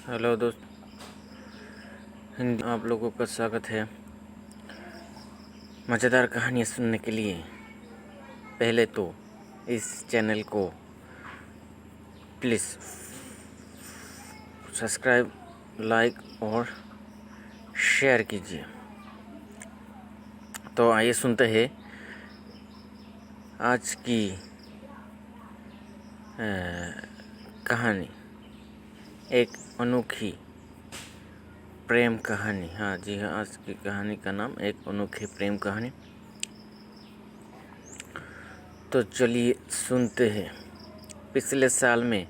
Hello दोस्त, हिंदी आप लोगों का स्वागत है मज़ेदार कहानियाँ सुनने के लिए। पहले तो इस चैनल को प्लीज़ सब्सक्राइब, लाइक और शेयर कीजिए। तो आइए सुनते हैं आज की कहानी, एक अनोखी प्रेम कहानी। हाँ जी हाँ, आज की कहानी का नाम एक अनोखी प्रेम कहानी। तो चलिए सुनते हैं। पिछले साल में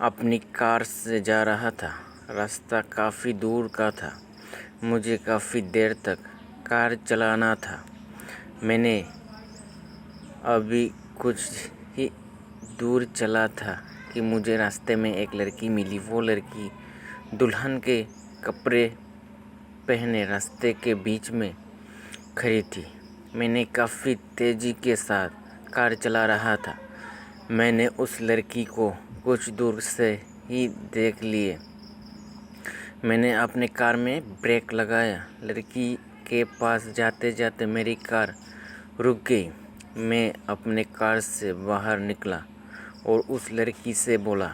अपनी कार से जा रहा था। रास्ता काफ़ी दूर का था। मुझे काफ़ी देर तक कार चलाना था। मैंने अभी कुछ ही दूर चला था कि मुझे रास्ते में एक लड़की मिली। वो लड़की दुल्हन के कपड़े पहने रास्ते के बीच में खड़ी थी। मैंने काफ़ी तेज़ी के साथ कार चला रहा था। मैंने उस लड़की को कुछ दूर से ही देख लिए। मैंने अपने कार में ब्रेक लगाया। लड़की के पास जाते जाते मेरी कार रुक गई। मैं अपने कार से बाहर निकला और उस लड़की से बोला,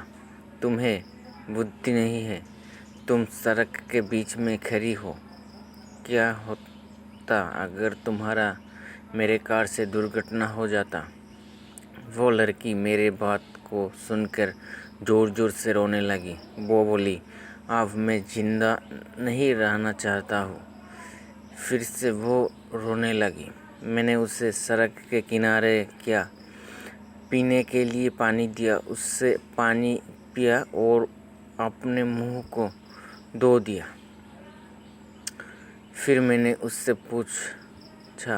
तुम्हें बुद्धि नहीं है? तुम सड़क के बीच में खड़ी हो। क्या होता अगर तुम्हारा मेरे कार से दुर्घटना हो जाता? वो लड़की मेरे बात को सुनकर ज़ोर ज़ोर से रोने लगी। वो बोली, अब मैं ज़िंदा नहीं रहना चाहता हूँ। फिर से वो रोने लगी। मैंने उसे सड़क के किनारे किया, पीने के लिए पानी दिया, उससे पानी पिया और अपने मुंह को धो दिया। फिर मैंने उससे पूछा,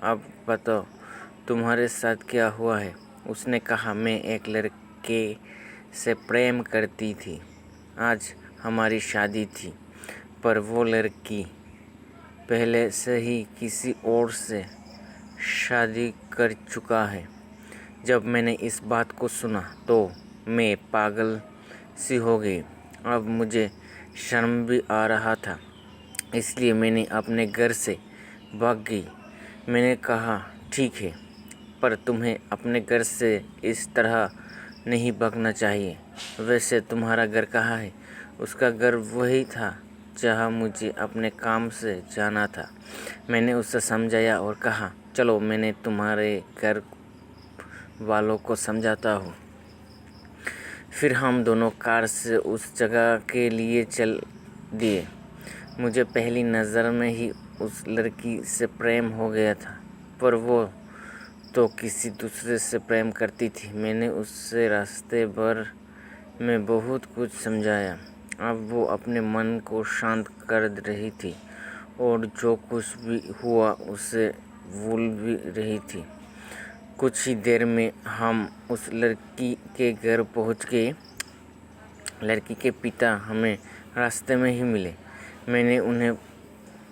अब बताओ तुम्हारे साथ क्या हुआ है? उसने कहा, मैं एक लड़के से प्रेम करती थी। आज हमारी शादी थी, पर वो लड़की पहले से ही किसी और से शादी कर चुका है। जब मैंने इस बात को सुना तो मैं पागल सी हो गई। अब मुझे शर्म भी आ रहा था, इसलिए मैंने अपने घर से भाग गई। मैंने कहा, ठीक है, पर तुम्हें अपने घर से इस तरह नहीं भागना चाहिए। वैसे तुम्हारा घर कहाँ है? उसका घर वही था जहाँ मुझे अपने काम से जाना था। मैंने उसे समझाया और कहा, चलो मैंने तुम्हारे घर वालों को समझाता हूँ। फिर हम दोनों कार से उस जगह के लिए चल दिए। मुझे पहली नज़र में ही उस लड़की से प्रेम हो गया था, पर वो तो किसी दूसरे से प्रेम करती थी। मैंने उससे रास्ते भर में बहुत कुछ समझाया। अब वो अपने मन को शांत कर रही थी और जो कुछ भी हुआ उसे भूल भी रही थी। कुछ ही देर में हम उस लड़की के घर पहुंच गए। लड़की के पिता हमें रास्ते में ही मिले। मैंने उन्हें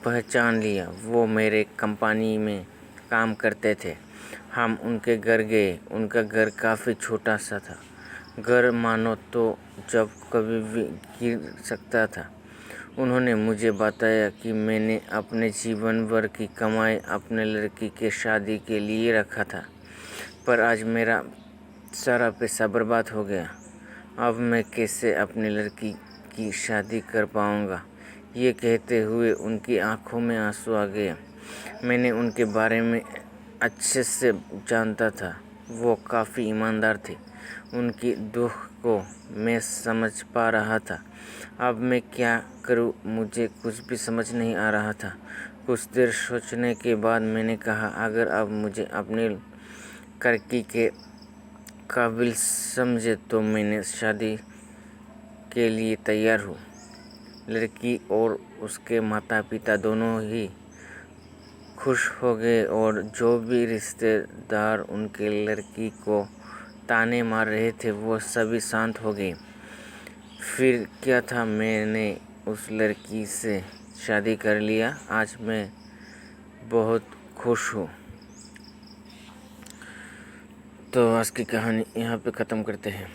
पहचान लिया। वो मेरे कंपनी में काम करते थे। हम उनके घर गए। उनका घर काफ़ी छोटा सा था। घर मानो तो जब कभी भी गिर सकता था। उन्होंने मुझे बताया कि मैंने अपने जीवन भर की कमाई अपने लड़की के शादी के लिए रखा था, पर आज मेरा सारा पैसा बर्बाद हो गया। अब मैं कैसे अपनी लड़की की शादी कर पाऊँगा? ये कहते हुए उनकी आंखों में आंसू आ गए। मैंने उनके बारे में अच्छे से जानता था। वो काफ़ी ईमानदार थे। उनकी दुख को मैं समझ पा रहा था। अब मैं क्या करूं? मुझे कुछ भी समझ नहीं आ रहा था। कुछ देर सोचने के बाद मैंने कहा, अगर अब मुझे अपनी लड़की के काबिल समझे तो मैंने शादी के लिए तैयार हूँ। लड़की और उसके माता पिता दोनों ही खुश हो गए और जो भी रिश्तेदार उनके लड़की को ताने मार रहे थे वो सभी शांत हो गए। फिर क्या था, मैंने उस लड़की से शादी कर लिया। आज मैं बहुत खुश हूँ। तो आज की कहानी यहाँ पे ख़त्म करते हैं।